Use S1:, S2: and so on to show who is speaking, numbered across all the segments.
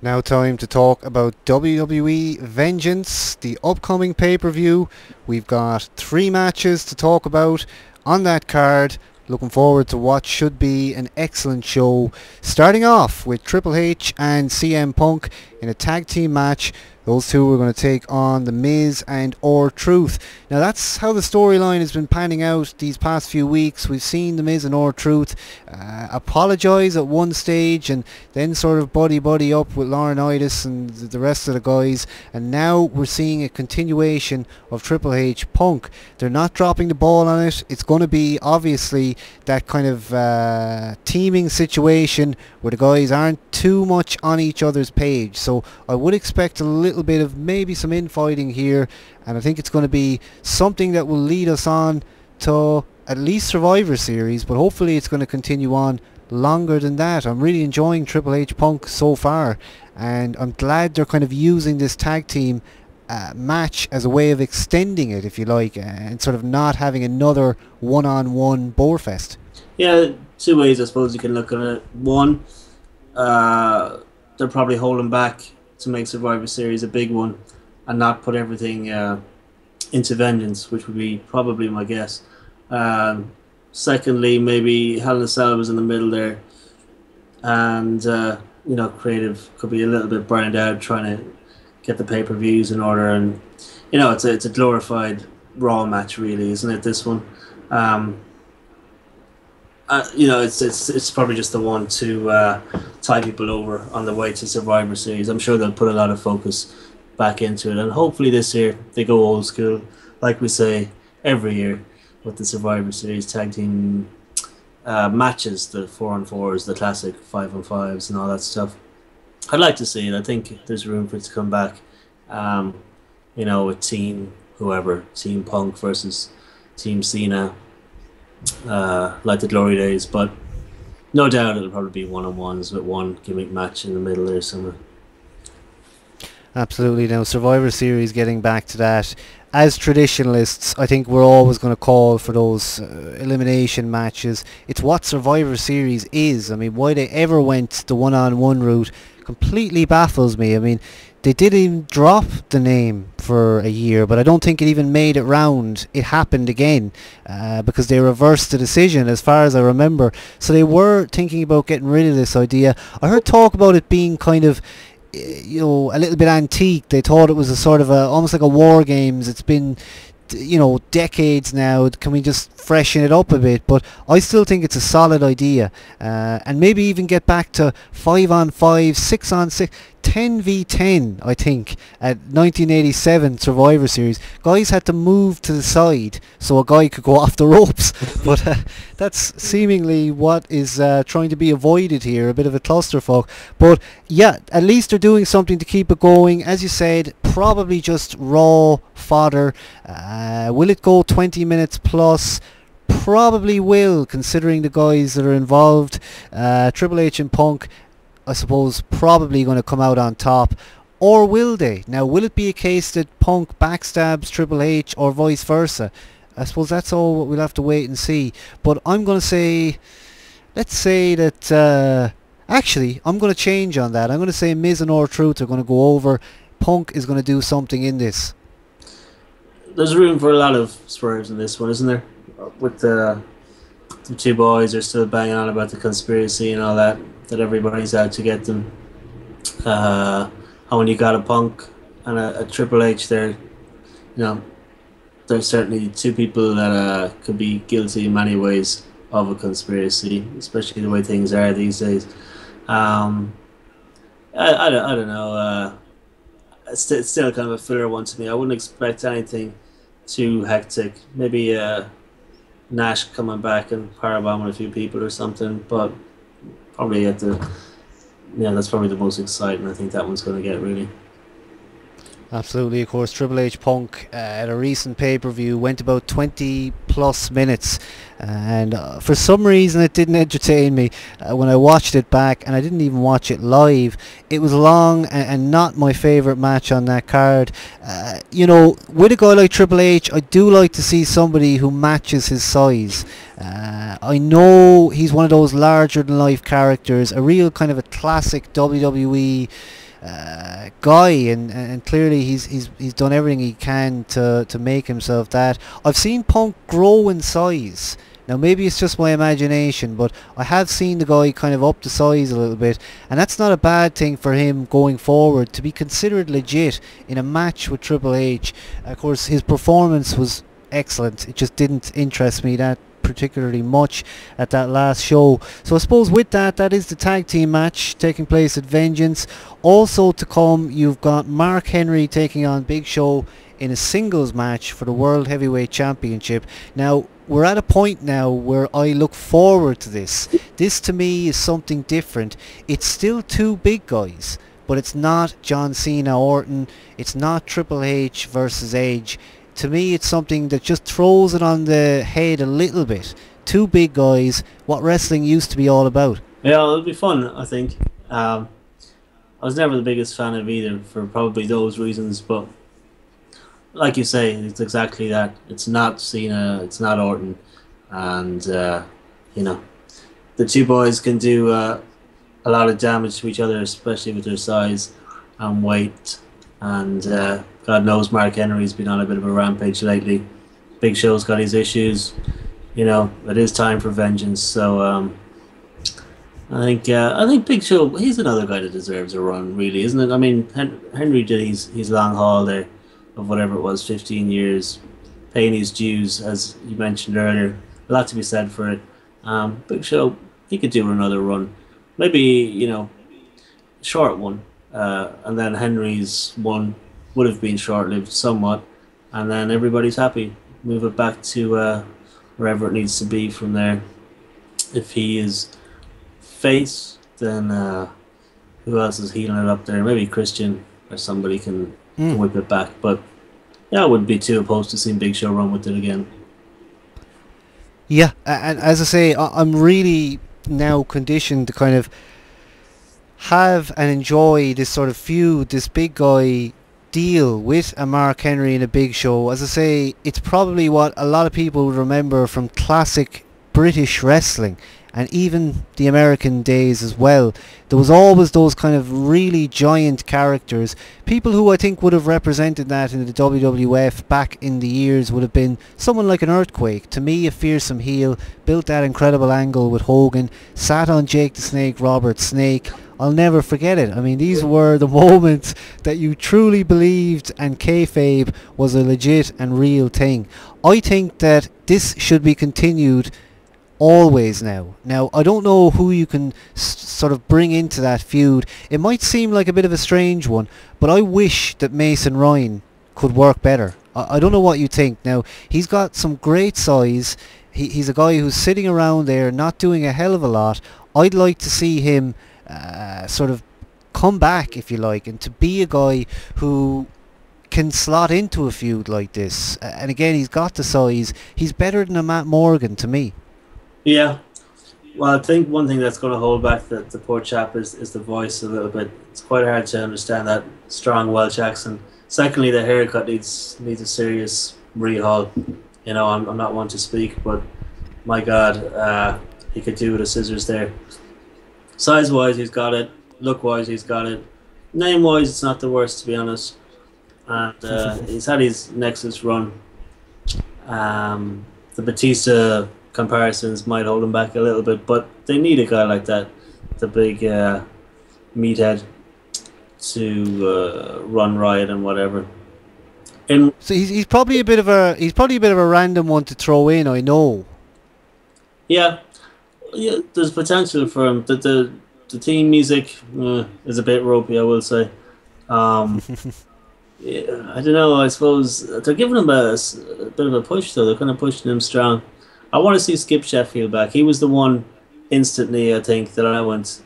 S1: Now time to talk about WWE Vengeance, the upcoming pay-per-view. We've got 3 matches to talk about on that card. Looking forward to what should be an excellent show. Starting off with Triple H and CM Punk in a tag team match. Those two are going to take on The Miz and R-Truth. Now that's how the storyline has been panning out these past few weeks. We've seen The Miz and R-Truth apologise at one stage and then sort of buddy up with Laurinaitis and the rest of the guys. And now we're seeing a continuation of Triple H Punk. They're not dropping the ball on it. It's going to be obviously that kind of teaming situation where the guys aren't too much on each other's page. So I would expect a little bit of maybe some infighting here, and I think it's going to be something that will lead us on to at least Survivor Series, but hopefully it's going to continue on longer than that. I'm really enjoying Triple H Punk so far, and I'm glad they're kind of using this tag team match as a way of extending it, if you like, and sort of not having another one-on-one borefest.
S2: Yeah, 2 ways I suppose you can look at it. One, they're probably holding back to make Survivor Series a big one and not put everything into Vengeance, which would be probably my guess. Secondly, maybe Hell in a Cell was in the middle there, and creative could be a little bit burned out trying to get the pay-per-views in order, and it's a glorified Raw match, really, isn't it? This one, it's probably just the one to tie people over on the way to Survivor Series. I'm sure they'll put a lot of focus back into it, and hopefully this year they go old school, like we say every year with the Survivor Series tag team matches, the 4-on-4s, the classic 5-on-5s, and all that stuff. I'd like to see it. I think there's room for it to come back. With Team Punk versus Team Cena, like the glory days, but no doubt it'll probably be one-on-ones with one gimmick match in the middle there somewhere.
S1: Absolutely. Now Survivor Series, getting back to that, as traditionalists, I think we're always going to call for those elimination matches. It's what Survivor Series is. I mean, why they ever went the one-on-one route completely baffles me. I mean, they didn't even drop the name for a year, but I don't think it even made it round. It happened again because they reversed the decision, as far as I remember. So they were thinking about getting rid of this idea. I heard talk about it being kind of, a little bit antique. They thought it was a sort of almost like a War Games. It's been decades now. Can we just freshen it up a bit? But I still think it's a solid idea, and maybe even get back to 5-on-5, 6-on-6, 10v10. I think at 1987 Survivor Series, guys had to move to the side so a guy could go off the ropes. But that's seemingly what is trying to be avoided here, a bit of a clusterfuck. But yeah, at least they're doing something to keep it going. As you said, probably just raw fodder. Will it go 20 minutes plus? Probably will, considering the guys that are involved. Triple H and Punk, I suppose, probably going to come out on top. Or will they? Now, will it be a case that Punk backstabs Triple H or vice versa? I suppose that's all what we'll have to wait and see. But I'm going to say, let's say that, actually, I'm going to change on that. I'm going to say Miz and R-Truth are going to go over. Punk is going to do something in this.
S2: There's room for a lot of swerves in this one, isn't there? With the 2 boys are still banging on about the conspiracy and all that everybody's out to get them. And when you got a Punk and a Triple H there, there's certainly 2 people that could be guilty in many ways of a conspiracy, especially the way things are these days. I don't know. It's still kind of a filler one to me. I wouldn't expect anything too hectic. Maybe Nash coming back and powerbombing a few people or something, but probably that's probably the most exciting. I think that one's going to get, really.
S1: Absolutely. Of course, Triple H Punk at a recent pay-per-view went about 20 plus minutes, and for some reason it didn't entertain me when I watched it back, and I didn't even watch it live. It was long and not my favourite match on that card. With a guy like Triple H, I do like to see somebody who matches his size. I know he's one of those larger than life characters, a real kind of a classic WWE guy, and clearly he's done everything he can to make himself that. I've seen Punk grow in size. Now maybe it's just my imagination, but I have seen the guy kind of up the size a little bit, and that's not a bad thing for him going forward, to be considered legit in a match with Triple H. Of course, his performance was excellent. It just didn't interest me that particularly much at that last show. So I suppose with that, that is the tag team match taking place at Vengeance. Also to come, you've got Mark Henry taking on Big Show in a singles match for the World Heavyweight Championship. Now, we're at a point now where I look forward to this. This to me is something different. It's still two big guys, but it's not John Cena Orton. It's not Triple H versus Edge. To me, it's something that just throws it on the head a little bit. Two big guys, what wrestling used to be all about.
S2: Yeah, it'll be fun, I think. I was never the biggest fan of either for probably those reasons, but like you say, it's exactly that. It's not Cena, it's not Orton, and you know, the two boys can do a lot of damage to each other, especially with their size and weight. And God knows Mark Henry's been on a bit of a rampage lately. Big Show's got his issues. You know, it is time for vengeance. So I think Big Show, he's another guy that deserves a run, really, isn't it? I mean, Henry did his long haul there of whatever it was, 15 years, paying his dues, as you mentioned earlier. A lot to be said for it. Big Show, he could do another run. Maybe, you know, short one. And then Henry's one would have been short-lived somewhat. And then everybody's happy. Move it back to wherever it needs to be from there. If he is face, then who else is healing it up there? Maybe Christian or somebody can whip it back. But yeah, I wouldn't be too opposed to seeing Big Show run with it again.
S1: Yeah, and as I say, I'm really now conditioned to kind of have and enjoy this sort of feud, this big guy deal with a Mark Henry and a Big Show. As I say, it's probably what a lot of people would remember from classic British wrestling, and even the American days as well. There was always those kind of really giant characters. People who I think would have represented that in the WWF back in the years would have been someone like an Earthquake. To me, a fearsome heel, built that incredible angle with Hogan, sat on Jake the Snake Roberts' snake. I'll never forget it. I mean, these were the moments that you truly believed and kayfabe was a legit and real thing. I think that this should be continued always now. Now, I don't know who you can sort of bring into that feud. It might seem like a bit of a strange one, but I wish that Mason Ryan could work better. I don't know what you think. Now, he's got some great size. He's a guy who's sitting around there not doing a hell of a lot. I'd like to see him sort of come back, if you like, and to be a guy who can slot into a feud like this. And again, he's got the size. He's better than a Matt Morgan to me.
S2: Yeah. Well, I think one thing that's going to hold back the poor chap is the voice a little bit. It's quite hard to understand that strong Welsh accent. Secondly, the haircut needs a serious rehaul. You know, I'm not one to speak, but my God, he could do with the scissors there. Size-wise, he's got it. Look-wise, he's got it. Name-wise, it's not the worst, to be honest. And he's had his Nexus run. The Batista comparisons might hold him back a little bit, but they need a guy like that, the big meathead, to run riot and whatever.
S1: So he's probably a bit of a random one to throw in. I know.
S2: Yeah, there's potential for him. The theme music is a bit ropey, I will say. Yeah, I don't know. I suppose they're giving him a bit of a push, though. They're kind of pushing him strong. I want to see Skip Sheffield back. He was the one instantly, I think, that I went.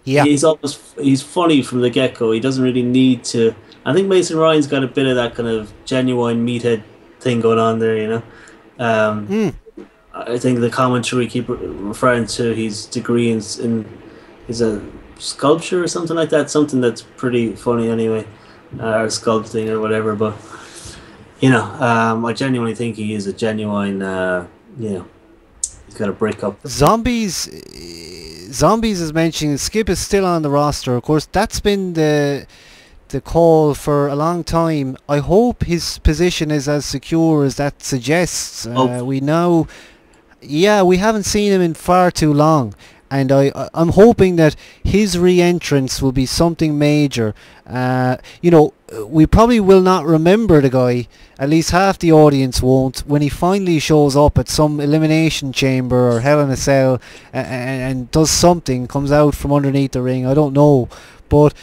S1: Yeah,
S2: he's funny from the get go. He doesn't really need to. I think Mason Ryan's got a bit of that kind of genuine meathead thing going on there. You know, I think the commentary keep referring to his degree in is a sculpture or something like that. Something that's pretty funny anyway, or sculpting or whatever. But you know, I genuinely think he is a genuine. You know, he's got a break up.
S1: Zombies Zombies is mentioning Skip is still on the roster. Of course, that's been the call for a long time. I hope his position is as secure as that suggests. We know, yeah, we haven't seen him in far too long, and I'm hoping that his re-entrance will be something major. You know, we probably will not remember the guy, at least half the audience won't, when he finally shows up at some Elimination Chamber or Hell in a Cell and does something, comes out from underneath the ring. I don't know, but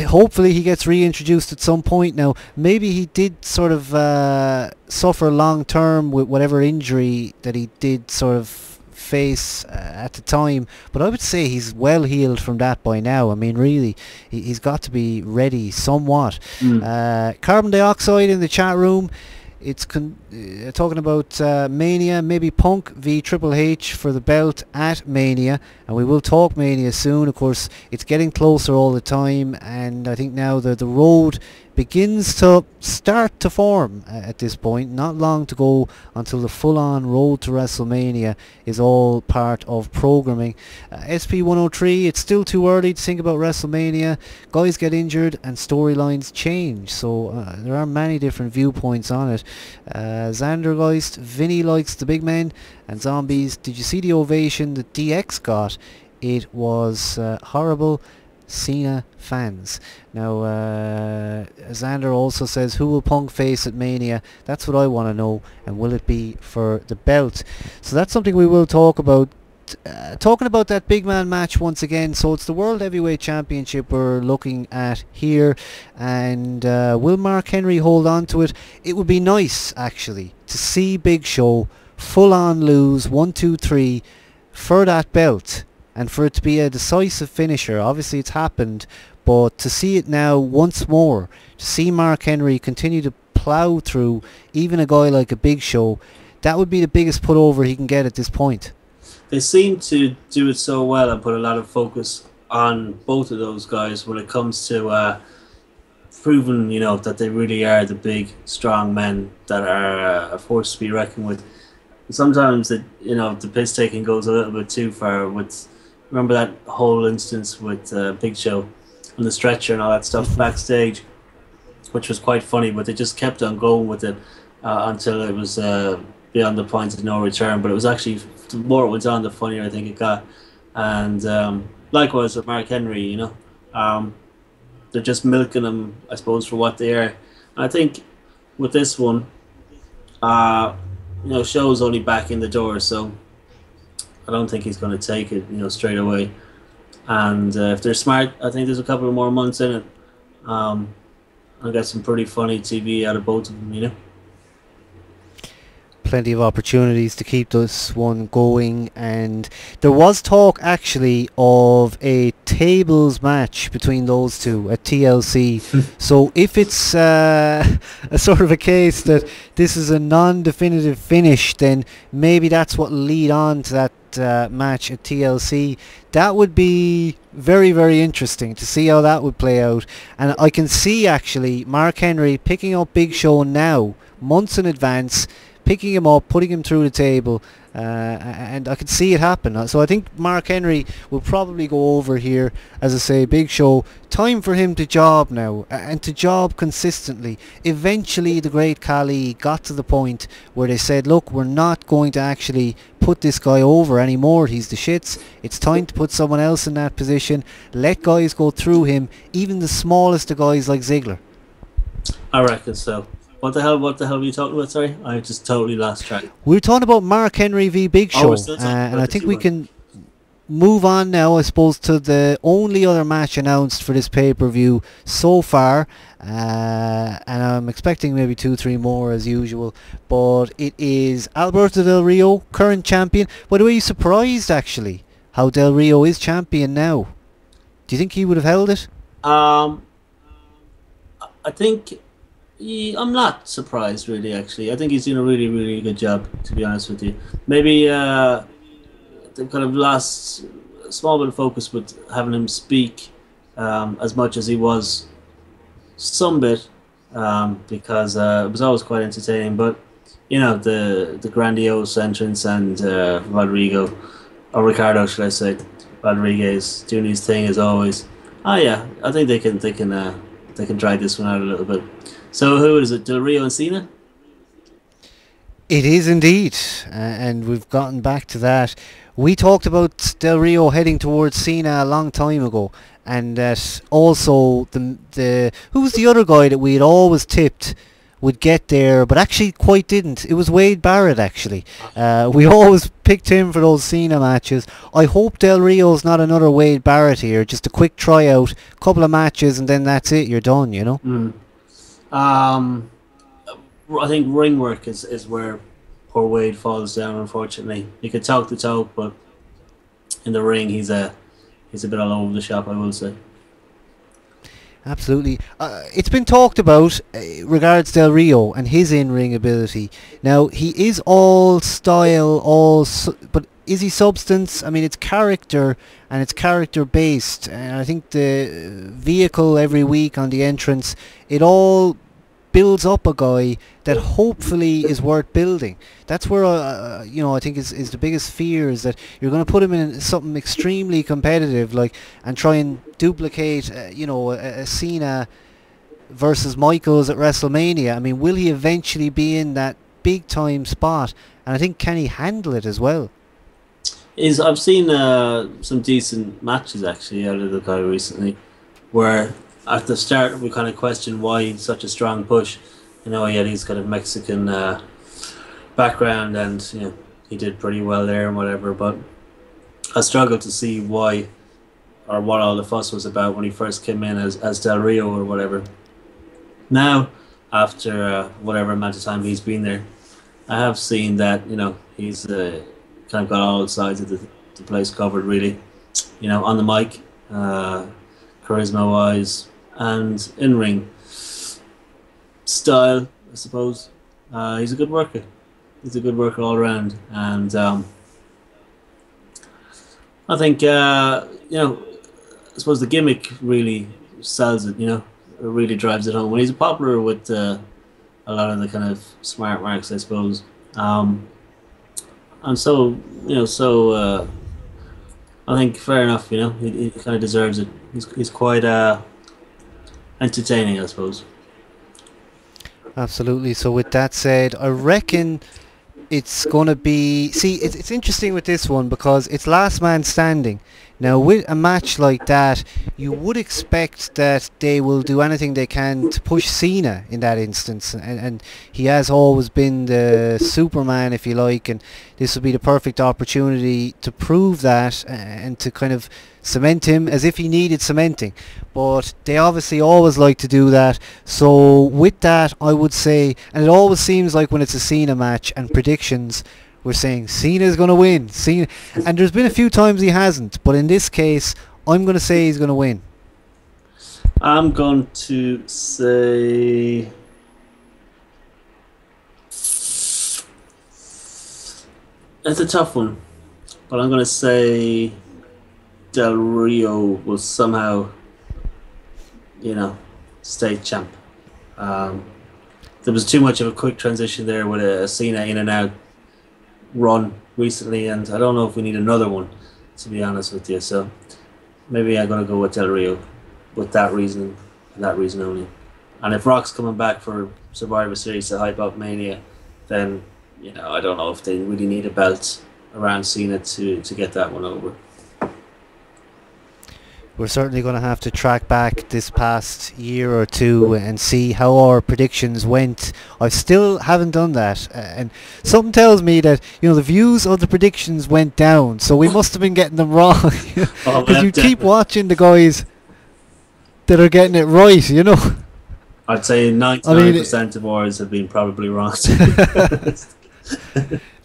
S1: hopefully he gets reintroduced at some point now. Maybe he did sort of suffer long term with whatever injury that he did sort of face at the time, but I would say he's well healed from that by now. I mean, really, he's got to be ready somewhat. Carbon dioxide in the chat room. It's talking about Mania, maybe Punk v Triple H for the belt at Mania, and we will talk Mania soon. Of course, it's getting closer all the time, and I think now the road begins to start to form at this point. Not long to go until the full-on road to WrestleMania is all part of programming. SP103, it's still too early to think about WrestleMania. Guys get injured and storylines change, so there are many different viewpoints on it. Zandergeist, Vinny likes the big men, and Zombies, did you see the ovation that DX got? It was horrible. Cena fans. Now, Xander also says, who will Punk face at Mania? That's what I want to know, and will it be for the belt? So that's something we will talk about. Talking about that big man match once again, so it's the World Heavyweight Championship we're looking at here, and will Mark Henry hold on to it? It would be nice, actually, to see Big Show full on lose 1, 2, 3 for that belt, and for it to be a decisive finisher. Obviously it's happened, but to see it now once more, to see Mark Henry continue to plough through even a guy like a Big Show, that would be the biggest put over he can get at this point.
S2: They seem to do it so well and put a lot of focus on both of those guys when it comes to proving, you know, that they really are the big, strong men that are a force to be reckoned with. Sometimes, you know, the piss taking goes a little bit too far. Remember that whole instance with Big Show on the stretcher and all that stuff backstage, which was quite funny, but they just kept on going with it until it was beyond the point of no return. But it was actually, the more it went on, the funnier I think it got. And likewise with Mark Henry, you know, they're just milking him, I suppose, for what they are. And I think with this one, you know, Show's only back in the door, so I don't think he's going to take it, you know, straight away. And if they're smart, I think there's a couple of more months in it. I'll get some pretty funny TV out of both of them, you know.
S1: Plenty of opportunities to keep this one going, and there was talk actually of a tables match between those two at TLC. So if it's a sort of a case that this is a non-definitive finish, then maybe that's what will lead on to that match at TLC. That would be very, very interesting to see how that would play out. And I can see actually Mark Henry picking up Big Show now, months in advance, picking him up, putting him through the table, and I could see it happen. So I think Mark Henry will probably go over here. As I say, Big Show, time for him to job now, and to job consistently. Eventually the great Khali got to the point where they said, look, we're not going to actually put this guy over anymore, he's the shits, it's time to put someone else in that position, let guys go through him, even the smallest of guys like Ziggler.
S2: I reckon so. What the hell were you talking about? Sorry, I just totally lost track.
S1: We're talking about Mark Henry v Big Show, and I think we can move on now, I suppose, to the only other match announced for this pay-per-view so far, and I'm expecting maybe 2-3 more as usual, but it is Alberto Del Rio, current champion. By the way, you surprised actually how Del Rio is champion now? Do you think he would have held it?
S2: I think I'm not surprised, really, actually. I think he's doing a really, really good job, to be honest with you. Maybe they've kind of lost a small bit of focus with having him speak as much as he was, some bit, because it was always quite entertaining. But, you know, the grandiose entrance and Ricardo, should I say, Rodriguez doing his thing as always. Oh yeah, I think they can drag this one out a little bit. So who is it? Del Rio and Cena?
S1: It is indeed, and we've gotten back to that. We talked about Del Rio heading towards Cena a long time ago, and that also the who was the other guy that we had always tipped would get there, but actually quite didn't. It was Wade Barrett actually. We always picked him for those Cena matches. I hope Del Rio's not another Wade Barrett here, just a quick tryout, couple of matches, and then that's it. You're done, you know.
S2: Mm. I think ring work is where poor Wade falls down. Unfortunately, he could talk the talk, but in the ring, he's a bit all over the shop, I will say.
S1: Absolutely. It's been talked about regards Del Rio and his in-ring ability. Now, he is all style, but is he substance? I mean, it's character, and it's character-based. And I think the vehicle every week on the entrance, it all builds up a guy that hopefully is worth building. That's where I think is the biggest fear, is that you're going to put him in something extremely competitive, like, and try and duplicate a Cena versus Michaels at WrestleMania. I mean, will he eventually be in that big time spot? And I think, can he handle it as well?
S2: I've seen some decent matches actually out of the guy recently, where at the start we kind of questioned why such a strong push. He had his kind of Mexican background, and he did pretty well there and whatever. But I struggled to see why or what all the fuss was about when he first came in as Del Rio or whatever. Now, after whatever amount of time he's been there, I have seen that he's kind of got all sides of the place covered, really. On the mic, charisma wise, and in ring style, I suppose. He's a good worker. He's a good worker all around, and I think I suppose the gimmick really sells it. It really drives it home. When he's popular with a lot of the kind of smart marks, I suppose. And so I think fair enough. He kind of deserves it. He's quite entertaining, I suppose.
S1: Absolutely. So with that said, I reckon it's going to be... See, it's interesting with this one because it's last man standing. Now, with a match like that, you would expect that they will do anything they can to push Cena in that instance. And he has always been the Superman, if you like, and this would be the perfect opportunity to prove that and to kind of cement him as if he needed cementing. But they obviously always like to do that. So with that, I would say, and it always seems like when it's a Cena match and predictions, we're saying Cena's going to win. Cena, and there's been a few times he hasn't, but in this case, I'm going to say he's going to win.
S2: I'm going to say... It's a tough one, but I'm going to say Del Rio will somehow, stay champ. There was too much of a quick transition there with a Cena in and out run recently, and I don't know if we need another one, to be honest with you. So maybe I'm going to go with Del Rio with that reason and that reason only. And if Rock's coming back for Survivor Series to hype up Mania, then I don't know if they really need a belt around Cena to get that one over.
S1: We're certainly going to have to track back this past year or two and see how our predictions went. I still haven't done that, and something tells me that the views of the predictions went down, so we must have been getting them wrong. Because you keep watching the guys that are getting it right,
S2: I'd say 99% of ours have been probably wrong.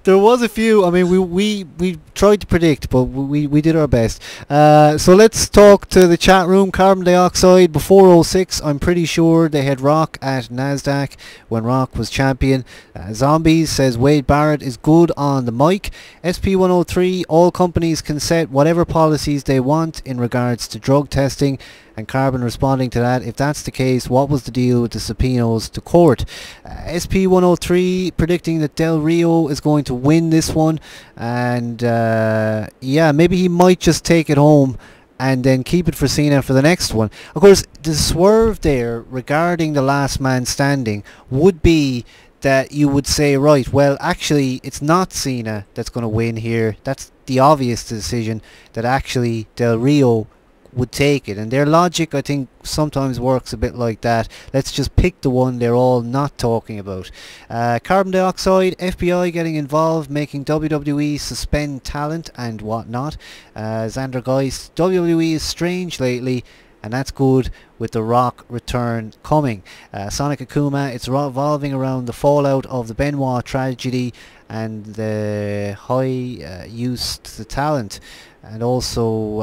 S1: There was a few. I mean, we tried to predict, but we did our best. So let's talk to the chat room. Carbon dioxide before 06. I'm pretty sure they had Rock at Nasdaq when Rock was champion. Zombies says Wade Barrett is good on the mic. SP103. All companies can set whatever policies they want in regards to drug testing. And Carbon responding to that, if that's the case, what was the deal with the subpoenas to court? SP103 predicting that Del Rio is going to win this one, and yeah, maybe he might just take it home and then keep it for Cena for the next one. Of course, the swerve there regarding the last man standing would be that you would say, right, well, actually, it's not Cena that's going to win here. That's the obvious decision, that actually Del Rio would take it. And their logic, I think, sometimes works a bit like that. Let's just pick the one they're all not talking about. Carbon dioxide, FBI getting involved, making WWE suspend talent and whatnot. Xander Geist, WWE is strange lately, and that's good with The Rock return coming. Sonic Akuma, it's revolving around the fallout of the Benoit tragedy and the high use to the talent. And also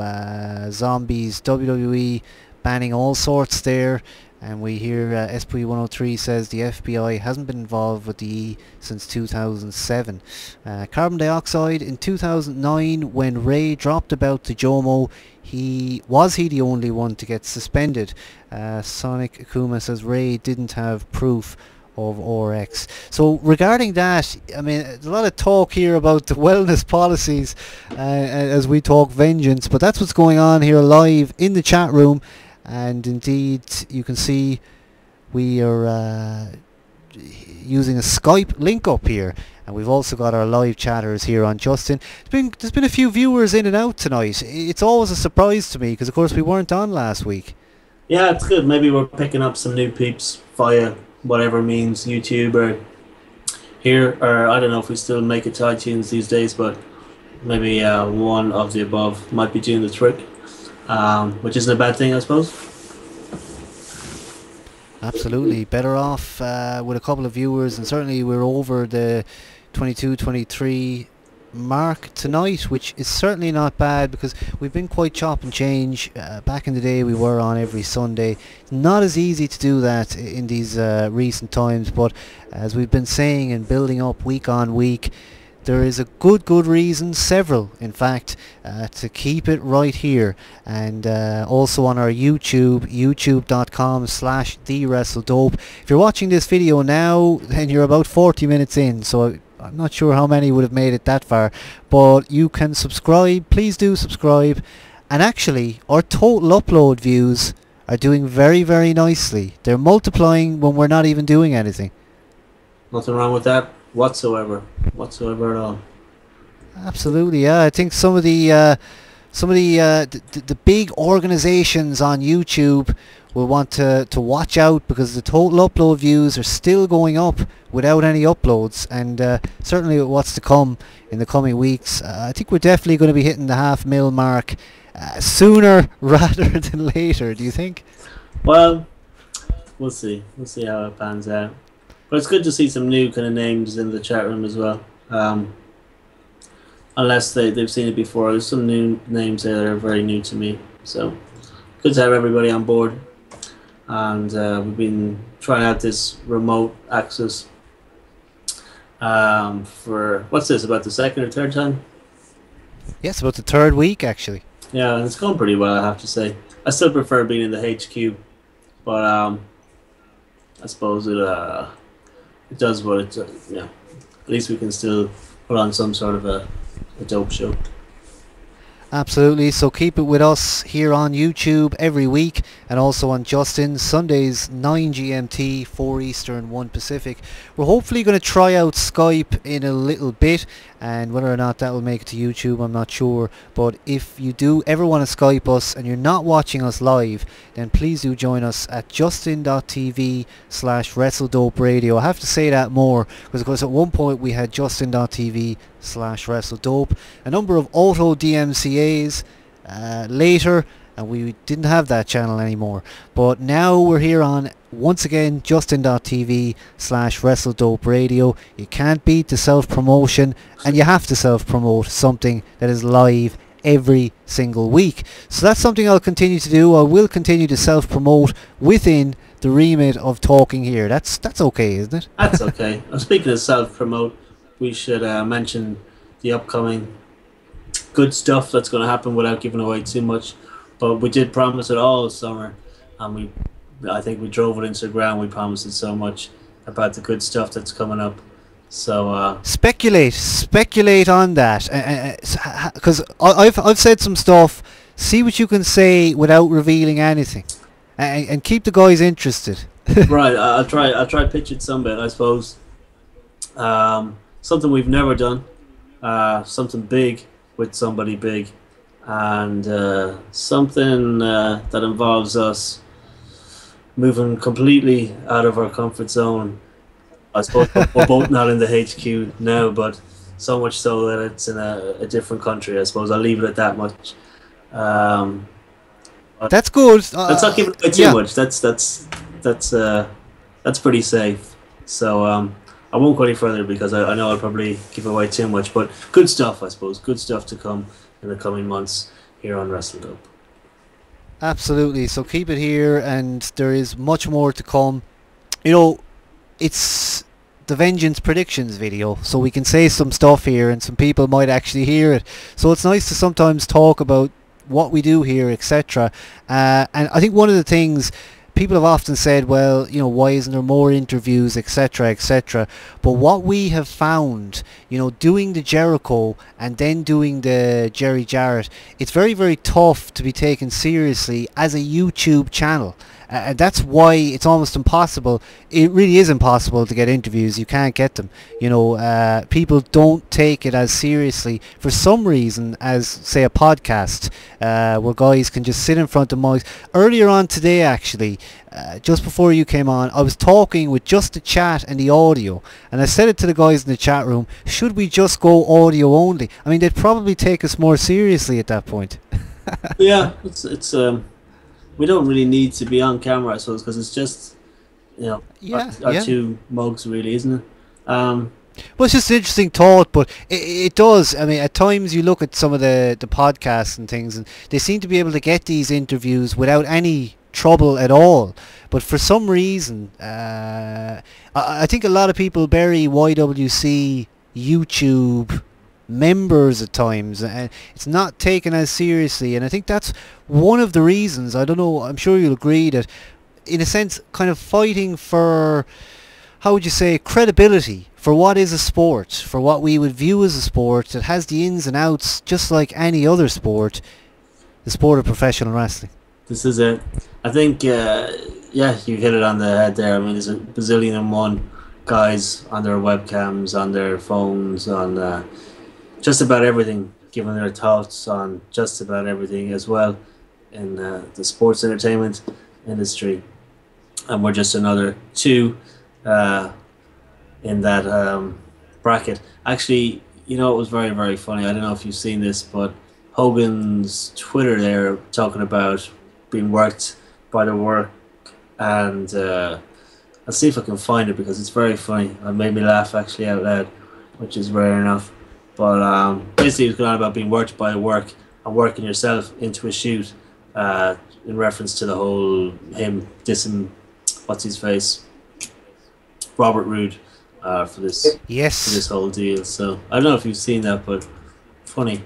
S1: Zombies, WWE banning all sorts there. And we hear SP103 says the FBI hasn't been involved with the E since 2007. Carbon dioxide, in 2009 when Ray dropped about to Jomo, was he the only one to get suspended? Sonic Akuma says Ray didn't have proof of RX. So regarding that, I mean, there's a lot of talk here about the wellness policies as we talk Vengeance, but that's what's going on here live in the chat room. And indeed, you can see we are using a Skype link up here, and we've also got our live chatters here on Justin. There's been a few viewers in and out tonight. It's always a surprise to me because, of course, we weren't on last week.
S2: Yeah, it's good. Maybe we're picking up some new peeps via whatever means, YouTube or here, or I don't know if we still make it to iTunes these days, but maybe one of the above might be doing the trick, which isn't a bad thing, I suppose.
S1: Absolutely. Better off with a couple of viewers, and certainly we're over the 22, 23 mark tonight, which is certainly not bad because we've been quite chop and change. Back in the day we were on every Sunday. Not as easy to do that in these recent times, but as we've been saying and building up week on week, there is a good reason, several in fact, to keep it right here. And also on our YouTube, youtube.com/TheWrestleDope. If you're watching this video now, then you're about 40 minutes in, so I'm not sure how many would have made it that far, but you can subscribe. Please do subscribe. And actually, our total upload views are doing very nicely. They're multiplying when we're not even doing anything.
S2: Nothing wrong with that whatsoever at all.
S1: Absolutely, yeah. I think some of the big organizations on YouTube will want to watch out because the total upload views are still going up without any uploads, and certainly with what's to come in the coming weeks, I think we're definitely going to be hitting the 500,000 mark sooner rather than later. Do you think?
S2: Well, we'll see how it pans out, but it's good to see some new kind of names in the chat room as well, unless they've seen it before. There's some new names there that are very new to me, so good to have everybody on board. And we've been trying out this remote access for, what's this, about the second or third time?
S1: Yes, about the third week actually.
S2: Yeah, it's going pretty well, I have to say. I still prefer being in the HQ, but I suppose it does what it does. Yeah, at least we can still put on some sort of a dope show.
S1: Absolutely, so keep it with us here on YouTube every week, and also on Justin, Sundays 9 GMT, 4 Eastern, 1 Pacific. We're hopefully going to try out Skype in a little bit, and whether or not that will make it to YouTube, I'm not sure. But if you do ever want to Skype us and you're not watching us live, then please do join us at justin.tv/WrestleDope Radio. I have to say that more because, of course, at one point we had justin.tv/WrestleDope, a number of auto DMCAs later, and we didn't have that channel anymore. But now we're here on, once again, justin.tv/WrestleDope Radio. You can't beat the self-promotion, and you have to self-promote something that is live every single week. So that's something I'll continue to do. I will continue to self-promote within the remit of talking here. That's okay, isn't it?
S2: That's okay. Speaking of self-promote, we should mention the upcoming good stuff that's going to happen without giving away too much. But we did promise it all summer, and I think we drove it into the ground. We promised it so much about the good stuff that's coming up. So
S1: speculate on that, because I've said some stuff. See what you can say without revealing anything, and keep the guys interested.
S2: right, I'll try pitch it some bit, I suppose. Something we've never done, something big with somebody big, and something that involves us moving completely out of our comfort zone. I suppose we're both not in the HQ now, but so much so that it's in a different country. I suppose I'll leave it at that much. Um,
S1: That's good.
S2: let's not give it away too much. That's pretty safe. So I won't go any further because I know I'll probably give away too much. But good stuff, I suppose. Good stuff to come in the coming months here on Wrestle Dope.
S1: Absolutely. So keep it here, and there is much more to come. You know, it's the Vengeance predictions video, so we can say some stuff here and some people might actually hear it. So it's nice to sometimes talk about what we do here, etc. And I think one of the things people have often said, well, you know, why isn't there more interviews, etc., etc. But what we have found, you know, doing the Jericho and then doing the Jerry Jarrett, it's very, very tough to be taken seriously as a YouTube channel. And that's why it's almost impossible. It really is impossible to get interviews. You can't get them. You know, people don't take it as seriously for some reason as, say, a podcast, where guys can just sit in front of mics. Earlier on today, actually, just before you came on, I was talking with just the chat and the audio, and I said it to the guys in the chat room, should we just go audio only? I mean, they'd probably take us more seriously at that point.
S2: Yeah, it's we don't really need to be on camera, I suppose, because it's just, you know, our two mugs, really, isn't it?
S1: Well, it's just an interesting thought, but it does. I mean, at times you look at some of the podcasts and things, and they seem to be able to get these interviews without any trouble at all. But for some reason, I think a lot of people bury YWC YouTube members at times, and it's not taken as seriously, and I think that's one of the reasons. I don't know, I'm sure you'll agree that in a sense kind of fighting for, how would you say, credibility for what is a sport, for what we would view as a sport that has the ins and outs just like any other sport, the sport of professional wrestling.
S2: This is it. I think yeah, you hit it on the head there. I mean, there's a bazillion and one guys on their webcams, on their phones, on just about everything, giving their thoughts on just about everything as well in the sports entertainment industry. And we're just another two in that bracket. Actually, you know, it was very, very funny. I don't know if you've seen this, but Hogan's Twitter there talking about being worked by the work, and I'll see if I can find it because it's very funny. It made me laugh actually out loud, which is rare enough. But basically, it's going on about being worked by work and working yourself into a shoot in reference to the whole him dissing, what's his face, Robert Roode for this
S1: Yes.
S2: for this whole deal. So I don't know if you've seen that, but funny.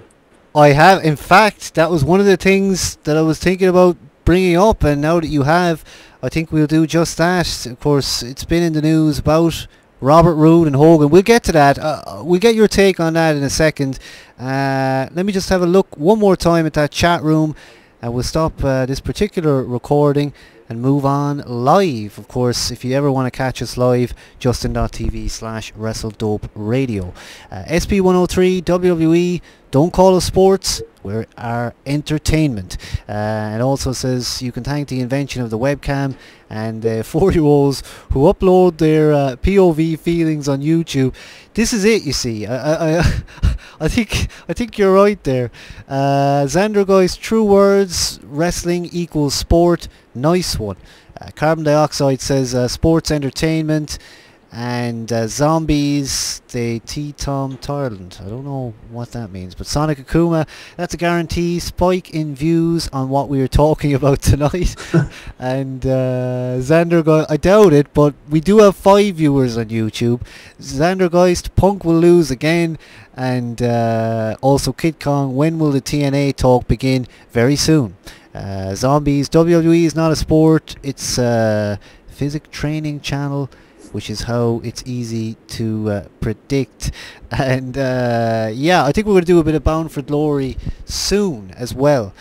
S1: I have. In fact, that was one of the things that I was thinking about bringing up, and now that you have, I think we'll do just that. Of course, it's been in the news about Robert Roode and Hogan. We'll get to that. We'll get your take on that in a second. Let me just have a look one more time at that chat room, and we'll stop this particular recording and move on live. Of course, if you ever want to catch us live, justin.tv/WrestleDopeRadio. SP103 WWE, don't call us sports, we're our entertainment. And also says you can thank the invention of the webcam and 4-year-olds who upload their POV feelings on YouTube. This is it, you see. I think you're right there. Xandergeist, true words, wrestling equals sport. Nice one. Carbon Dioxide says sports entertainment. And zombies, they T-Tom Thailand. I don't know what that means, but Sonic Akuma, that's a guarantee. Spike in views on what we were talking about tonight. And Xandergeist, I doubt it, but we do have 5 viewers on YouTube. Xandergeist, Punk will lose again. And also Kid Kong, when will the TNA talk begin? Very soon. Zombies, WWE is not a sport, it's a physic training channel. which is how it's easy to predict. And yeah, I think we're going to do a bit of Bound for Glory soon as well.